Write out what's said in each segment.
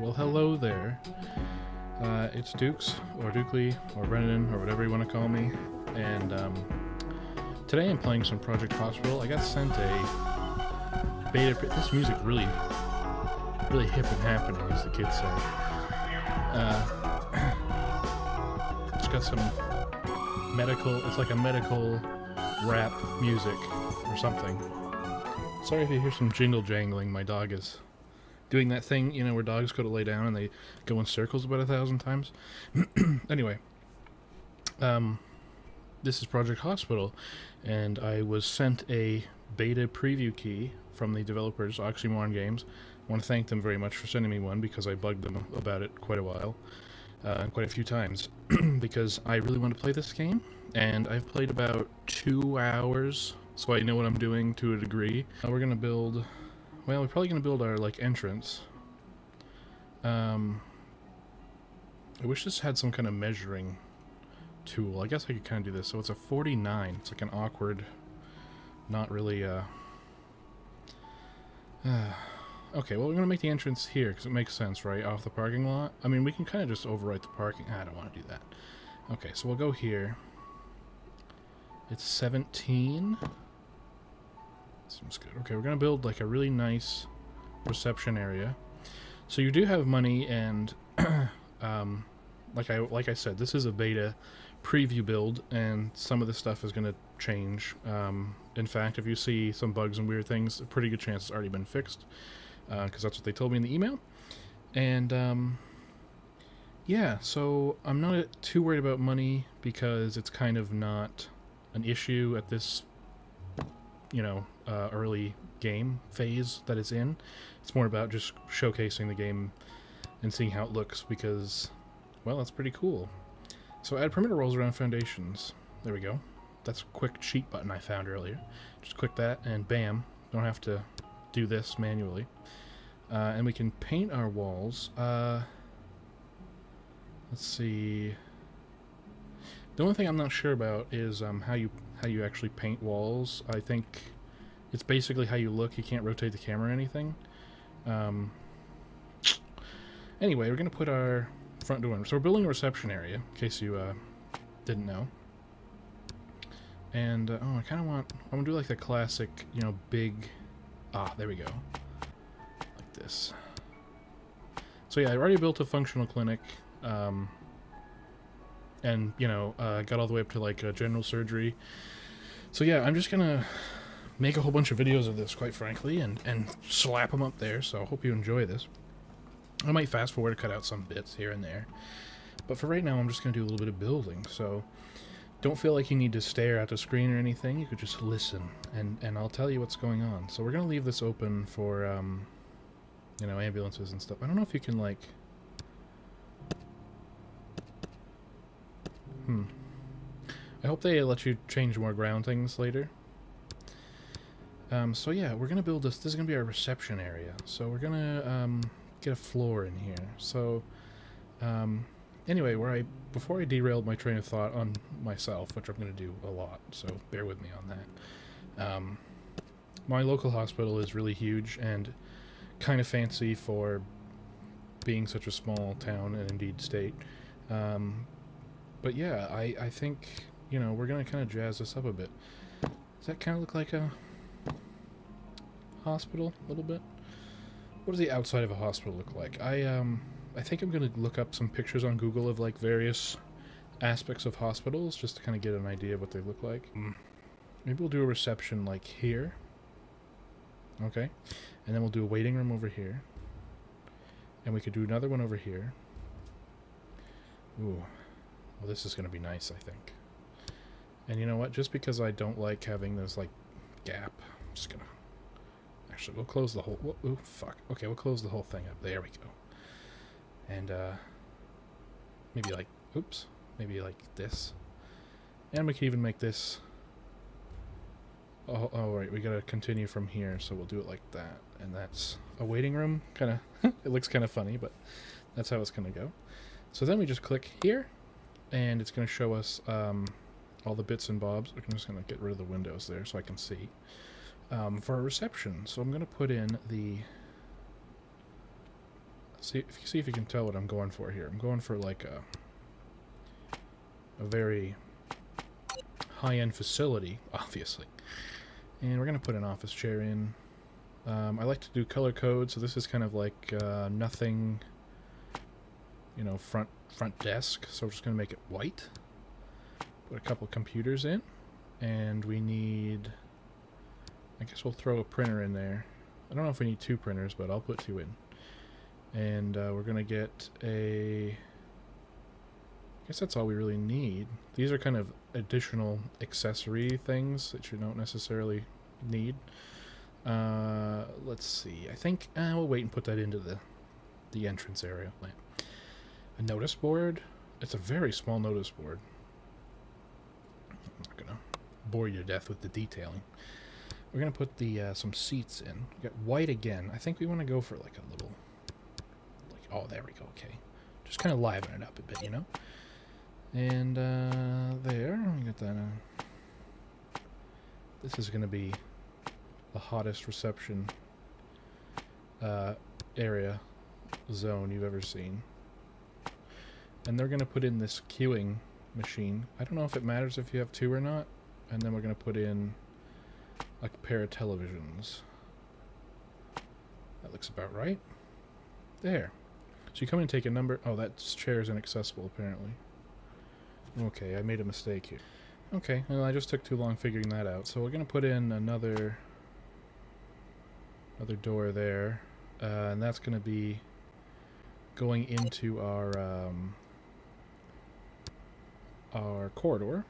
Well, hello there. It's Dukes, or Dukely, or Brennan, or whatever you want to call me. And today I'm playing some Project Hospital. I got sent a beta. This music really hip and happening, as the kids say. It's got some medical. It's like a medical rap music or something. Sorry if you hear some jingle jangling. My dog is doing that thing, you know, where dogs go to lay down and they go in circles about 1,000 times. Anyway, this is Project Hospital, and I was sent a beta preview key from the developers, Oxymoron Games. I want to thank them very much for sending me one, because I bugged them about it quite a while, quite a few times, because I really want to play this game, and I've played about 2 hours, so I know what I'm doing to a degree. We're going to build... Well, we're probably going to build our, entrance. I wish this had some kind of measuring tool. I guess I could kind of do this. So it's a 49. It's like an awkward, not really, okay, well, we're going to make the entrance here, because it makes sense, right? Off the parking lot. I mean, we can kind of just overwrite the parking. I don't want to do that. Okay, so we'll go here. It's 17. Seems good. Okay, we're gonna build like a really nice reception area. So you do have money, and like I said, this is a beta preview build, and some of the stuff is gonna change. In fact, if you see some bugs and weird things, a pretty good chance it's already been fixed, because that's what they told me in the email. And yeah, so I'm not too worried about money, because it's kind of not an issue at this, you know, early game phase that it's in. It's more about just showcasing the game and seeing how it looks, because, well, that's pretty cool. So add perimeter walls around foundations. There we go. That's a quick cheat button I found earlier. Just click that and bam. Don't have to do this manually. And we can paint our walls. Let's see. The only thing I'm not sure about is how you actually paint walls. I think it's basically how you look. You can't rotate the camera or anything. Anyway, we're going to put our front door in. So we're building a reception area, in case you didn't know. And, oh, I kind of want... I'm going to do like the classic, you know, big... Ah, there we go. Like this. So yeah, I already built a functional clinic. And, you know, got all the way up to, like, general surgery. So yeah, I'm just gonna make a whole bunch of videos of this, quite frankly, and slap them up there, so I hope you enjoy this. I might fast forward to cut out some bits here and there. But for right now, I'm just gonna do a little bit of building, so don't feel like you need to stare at the screen or anything. You could just listen, and I'll tell you what's going on. So we're gonna leave this open for, you know, ambulances and stuff. I don't know if you can, like... I hope they let you change more ground things later. So yeah, we're gonna build this. This is gonna be our reception area. So we're gonna get a floor in here. So anyway, before I derailed my train of thought on myself, which I'm gonna do a lot, so bear with me on that. My local hospital is really huge and kind of fancy for being such a small town and indeed state. But yeah, I think, you know, we're going to kind of jazz this up a bit. Does that kind of look like a hospital a little bit? What does the outside of a hospital look like? I think I'm going to look up some pictures on Google of, like, various aspects of hospitals, just to kind of get an idea of what they look like. Maybe we'll do a reception, like, here. Okay. And then we'll do a waiting room over here. And we could do another one over here. Ooh. Well, this is going to be nice, I think. And you know what? Just because I don't like having this, like, gap, I'm just going to... Actually, we'll close the whole... Ooh, fuck. Okay, we'll close the whole thing up. There we go. And, maybe, like... Oops. Maybe, like, this. And we can even make this... Oh, right. We got to continue from here, so we'll do it like that. And that's a waiting room. Kind of... It looks kind of funny, but that's how it's going to go. So then we just click here. And it's going to show us all the bits and bobs. I'm just going to get rid of the windows there so I can see. For a reception. So I'm going to put in the see if you can tell what I'm going for here. I'm going for like a very high-end facility, obviously. And we're going to put an office chair in. I like to do color code, so this is kind of like nothing, you know, front desk. So we're just going to make it white. Put a couple computers in. And we need... I guess we'll throw a printer in there. I don't know if we need 2 printers, but I'll put 2 in. And we're going to get a... I guess that's all we really need. These are kind of additional accessory things that you don't necessarily need. Let's see. I think we'll wait and put that into the entrance area. A notice board. It's a very small notice board. I'm not going to bore you to death with the detailing. We're going to put the some seats in. We got white again. I think we want to go for like a little... like, oh, there we go. Okay. Just kind of liven it up a bit, you know? And there, we got that. This is going to be the hottest reception area zone you've ever seen. And they're going to put in this queuing machine. I don't know if it matters if you have 2 or not. And then we're going to put in like a pair of televisions. That looks about right. There. So you come in and take a number. Oh, that chair is inaccessible apparently. Okay, I made a mistake here. Okay, well, I just took too long figuring that out. So we're going to put in another door there. And that's going to be going into our corridor.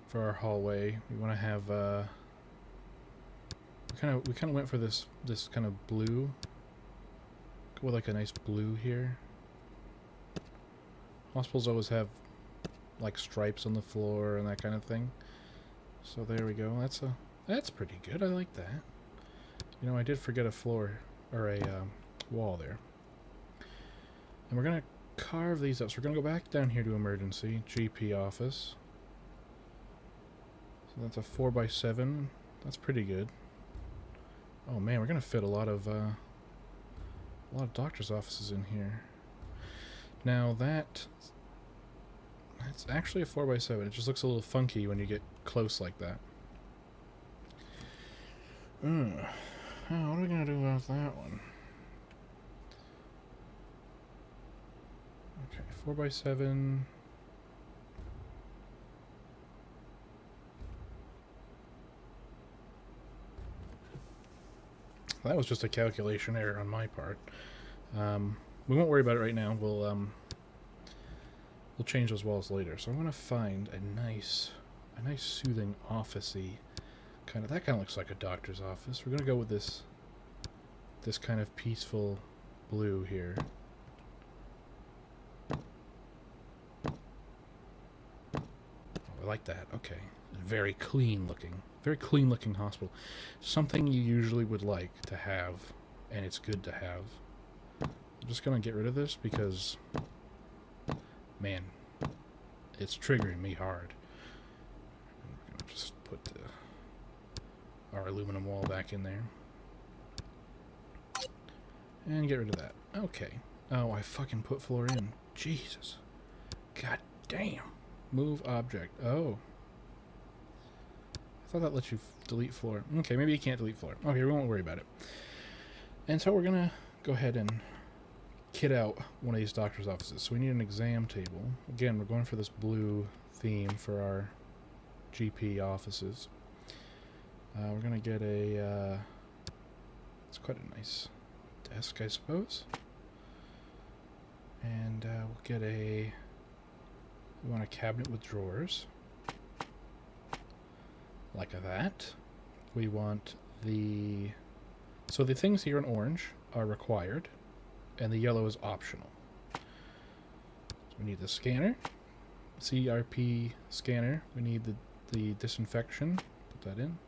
For our hallway, we want to have we kind of went for this kind of blue. Go with like a nice blue here. Hospitals always have like stripes on the floor and that kind of thing. So there we go. That's pretty good. I like that. You know, I did forget a floor or a wall there. And we're gonna carve these up. So we're gonna go back down here to emergency GP office. So that's a 4x7. That's pretty good. Oh man, we're gonna fit a lot of doctors' offices in here. Now that's actually a 4x7. It just looks a little funky when you get close like that. Oh, what are we gonna do about that one? Okay, 4x7. That was just a calculation error on my part. We won't worry about it right now. We'll change those walls later. So I'm gonna find a nice soothing office-y kind of. That kind of looks like a doctor's office. We're gonna go with this kind of peaceful blue here. Oh, I like that. Okay, very clean looking. Very clean looking hospital. Something you usually would like to have, and it's good to have. I'm just gonna get rid of this because, man, it's triggering me hard. And we're gonna just put our aluminum wall back in there. And get rid of that. Okay. Oh, I fucking put floor in. Jesus. God damn. Move object. Oh. I thought that lets you delete floor. Okay, maybe you can't delete floor. Okay, we won't worry about it. And so we're going to go ahead and kit out one of these doctor's offices. So we need an exam table. Again, we're going for this blue theme for our GP offices. We're going to get a... it's quite a nice desk, I suppose. And we'll get a... we want a cabinet with drawers. Like that. We want the... so the things here in orange are required, and the yellow is optional. So we need the scanner, CRP scanner. We need the disinfection. Put that in.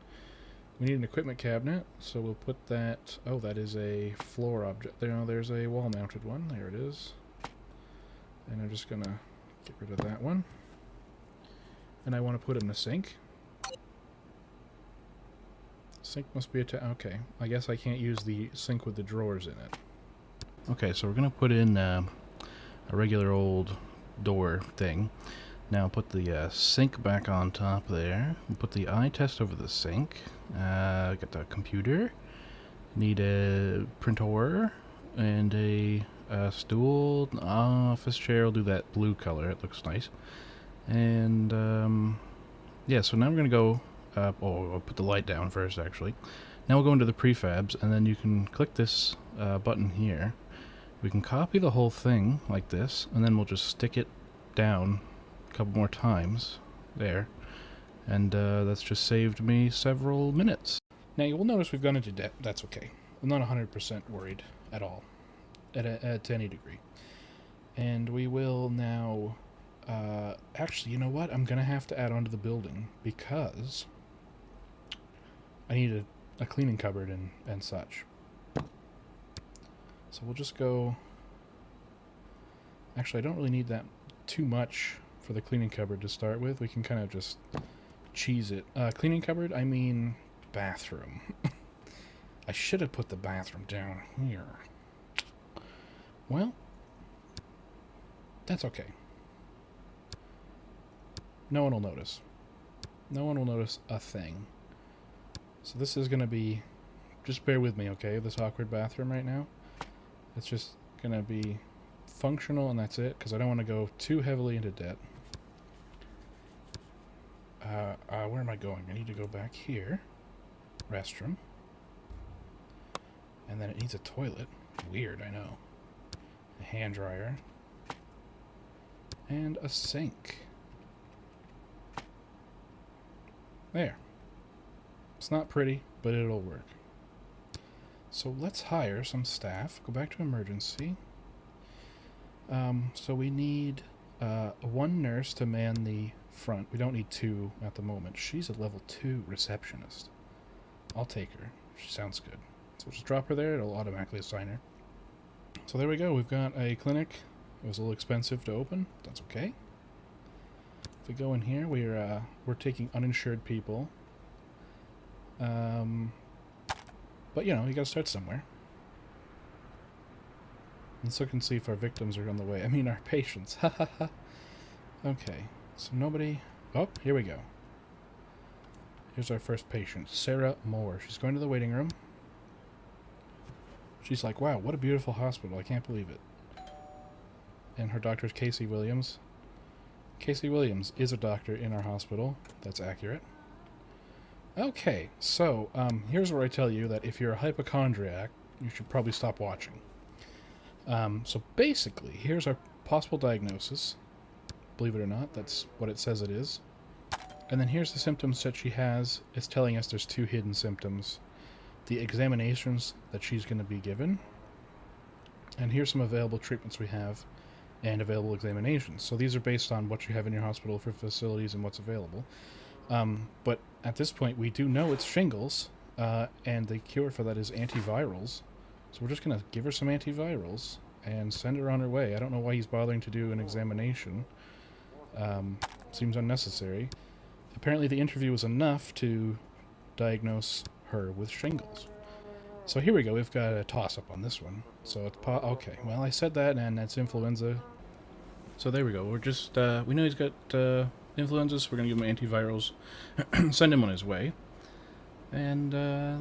We need an equipment cabinet, so we'll put that... oh, that is a floor object. There's a wall-mounted one. There it is. And I'm just gonna get rid of that one. And I want to put in a sink. Sink must be okay, I guess I can't use the sink with the drawers in it. Okay, so we're going to put in a regular old door thing. Now put the sink back on top there. We'll put the eye test over the sink. Got the computer. Need a printer and a stool. Office chair. We'll do that blue color. It looks nice. And yeah, so now we're going to go... I'll put the light down first, actually. Now we'll go into the prefabs, and then you can click this button here. We can copy the whole thing like this, and then we'll just stick it down a couple more times. There. And that's just saved me several minutes. Now you will notice we've gone into debt. That's okay. I'm not 100% worried at all. At any degree. And we will now... actually, you know what? I'm going to have to add on to the building, because I need a cleaning cupboard and such. So we'll just go... Actually, I don't really need that too much for the cleaning cupboard to start with. We can kind of just cheese it. Cleaning cupboard, I mean bathroom. I should have put the bathroom down here. Well, that's okay. No one will notice. No one will notice a thing. So this is going to be... Just bear with me, okay? This awkward bathroom right now. It's just going to be functional, and that's it, because I don't want to go too heavily into debt. Where am I going? I need to go back here. Restroom. And then it needs a toilet. Weird, I know. A hand dryer. And a sink. There. It's not pretty, but it'll work. So let's hire some staff. Go back to emergency. So we need one nurse to man the front. We don't need two at the moment. She's a level 2 receptionist. I'll take her. She sounds good. So we'll just drop her there. It'll automatically assign her. So there we go. We've got a clinic. It was a little expensive to open. That's okay. If we go in here, we're taking uninsured people. But, you know, you gotta start somewhere. Let's look and see if our victims are on the way. I mean, our patients. Ha ha ha. Okay, so nobody... Oh, here we go. Here's our first patient, Sarah Moore. She's going to the waiting room. She's like, wow, what a beautiful hospital. I can't believe it. And her doctor is Casey Williams. Casey Williams is a doctor in our hospital. That's accurate. Okay, so here's where I tell you that if you're a hypochondriac, you should probably stop watching. So basically, here's our possible diagnosis. Believe it or not, that's what it says it is. And then here's the symptoms that she has. It's telling us there's 2 hidden symptoms. The examinations that she's going to be given. And here's some available treatments we have and available examinations. So these are based on what you have in your hospital for facilities and what's available. But at this point, we do know it's shingles, and the cure for that is antivirals. So we're just going to give her some antivirals and send her on her way. I don't know why he's bothering to do an examination. Seems unnecessary. Apparently the interview was enough to diagnose her with shingles. So here we go. We've got a toss-up on this one. So it's okay. Well, I said that, and that's influenza. So there we go. We're just... we know he's got influenza, so we're going to give him antivirals. Send him on his way. And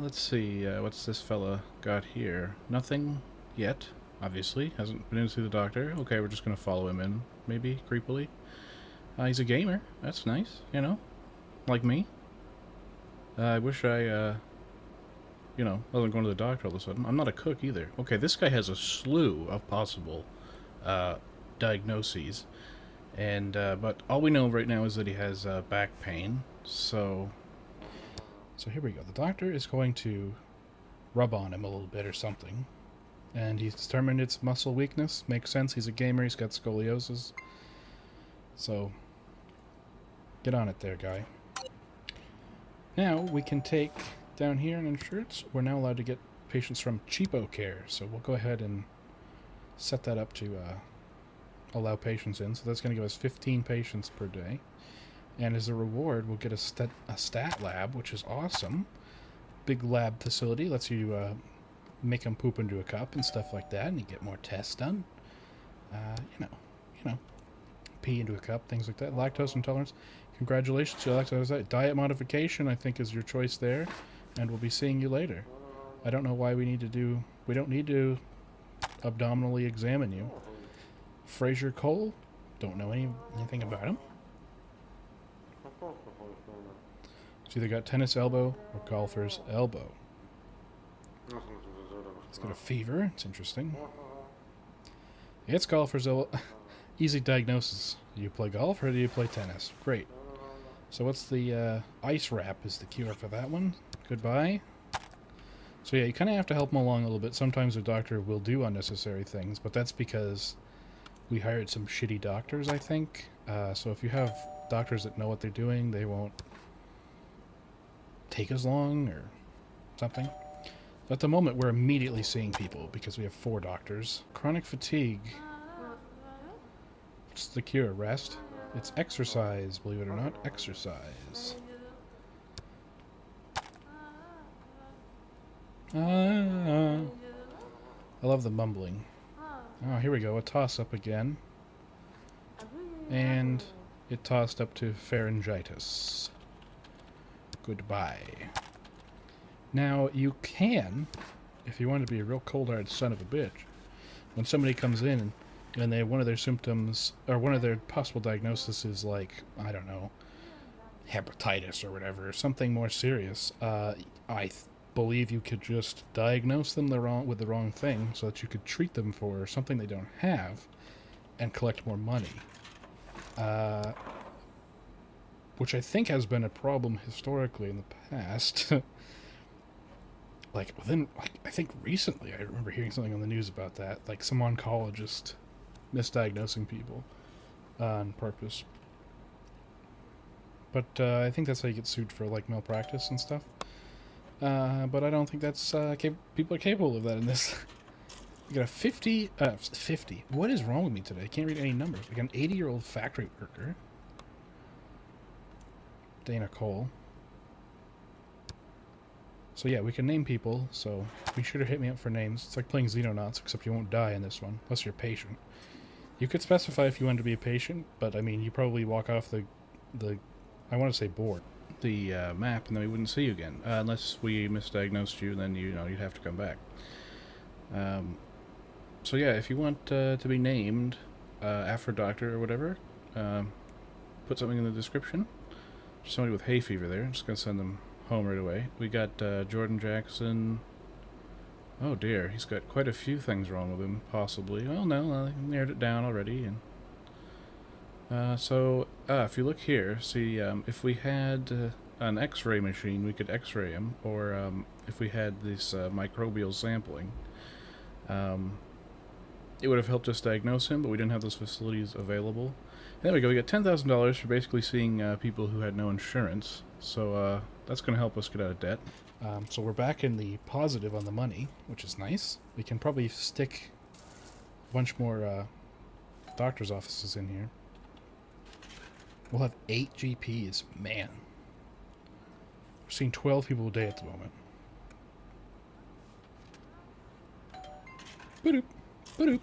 let's see. What's this fella got here? Nothing yet, obviously. Hasn't been in to see the doctor. Okay, we're just going to follow him in, maybe, creepily. He's a gamer. That's nice, you know? Like me. I wish I... you know, I wasn't going to the doctor all of a sudden. I'm not a cook either. Okay, this guy has a slew of possible diagnoses. And, but all we know right now is that he has back pain. So here we go. The doctor is going to rub on him a little bit or something. And he's determined it's muscle weakness. Makes sense. He's a gamer. He's got scoliosis. So, get on it there, guy. Now, we can take... Down here in insurance, we're now allowed to get patients from Cheapo Care, so we'll go ahead and set that up to allow patients in. So that's going to give us 15 patients per day. And as a reward, we'll get a stat lab, which is awesome. Big lab facility, lets you make them poop into a cup and stuff like that, and you get more tests done. You know, pee into a cup, things like that. Lactose intolerance. Congratulations to lactose. Diet modification, I think, is your choice there, and we'll be seeing you later. I don't know why we don't need to abdominally examine you. Fraser Cole, don't know anything about him. He's either got tennis elbow or golfer's elbow. He's got a fever, it's interesting. It's golfer's elbow. Easy diagnosis. Do you play golf or do you play tennis? Great. So what's the ice wrap is the cure for that one. Goodbye. So yeah, you kind of have to help them along a little bit. Sometimes a doctor will do unnecessary things, but that's because we hired some shitty doctors, I think. So if you have doctors that know what they're doing, they won't take as long or something. At the moment, we're immediately seeing people because we have 4 doctors. Chronic fatigue. What's the cure? Rest? It's exercise, believe it or not. Exercise. I love the mumbling. Oh, here we go. A toss-up again. And it tossed up to pharyngitis. Goodbye. Now, you can, if you want to be a real cold-hard son of a bitch, when somebody comes in and one of their symptoms, or one of their possible diagnoses is like, I don't know, hepatitis or whatever, something more serious, I believe you could just diagnose them with the wrong thing so that you could treat them for something they don't have and collect more money. Which I think has been a problem historically in the past. I think recently I remember hearing something on the news about that, like some oncologist misdiagnosing people on purpose. But I think that's how you get sued for like malpractice and stuff. But I don't think that's people are capable of that in this. You got a 50. What is wrong with me today? I can't read any numbers. We got an 80-year-old factory worker, Dana Cole. So yeah, we can name people, so be sure to hit me up for names. It's like playing Xenonauts, except you won't die in this one, unless you're a patient. You could specify if you want to be a patient, but I mean, you probably walk off the I want to say board, the map, and then we wouldn't see you again. Unless we misdiagnosed you, then you'd have to come back. So yeah, if you want to be named after a doctor or whatever, put something in the description. Somebody with hay fever there. I'm just going to send them home right away. We got Jordan Jackson. Oh dear, he's got quite a few things wrong with him, possibly. Well, no, I narrowed it down already. And so if you look here, see, if we had an X-ray machine, we could X-ray him, or if we had this microbial sampling, it would have helped us diagnose him, but we didn't have those facilities available. And there we go, we got $10,000 for basically seeing people who had no insurance, so that's going to help us get out of debt. So we're back in the positive on the money, which is nice. We can probably stick a bunch more doctor's offices in here. We'll have 8 GPs. Man. We're seeing 12 people a day at the moment. Boop. Boop.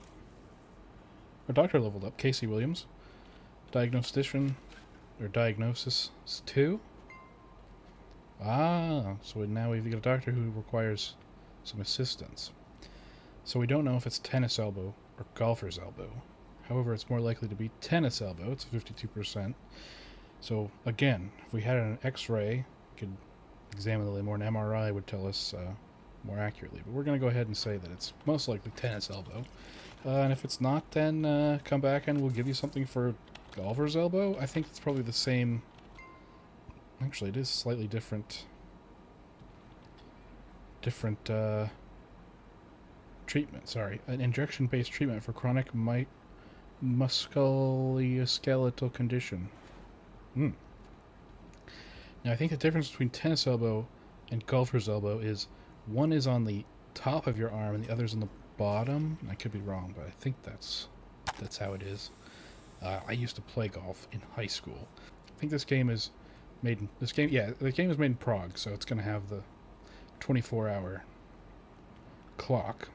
Our doctor leveled up. Casey Williams. Diagnostician. Or diagnosis 2. Ah, so now we've got a doctor who requires some assistance. So we don't know if it's tennis elbow or golfer's elbow. However, it's more likely to be tennis elbow. It's 52%. So again, if we had an X-ray, we could examine a little more. An MRI would tell us more accurately. But we're going to go ahead and say that it's most likely tennis elbow. And if it's not, then come back and we'll give you something for golfer's elbow. I think it's probably the same. Actually, it is slightly different treatment. Sorry, an injection-based treatment for chronic musculoskeletal condition. Now, I think the difference between tennis elbow and golfer's elbow is one is on the top of your arm and the other's on the bottom. I could be wrong, but I think that's how it is. I used to play golf in high school. I think this game is made in, the game is made in Prague, so it's going to have the 24-hour clock.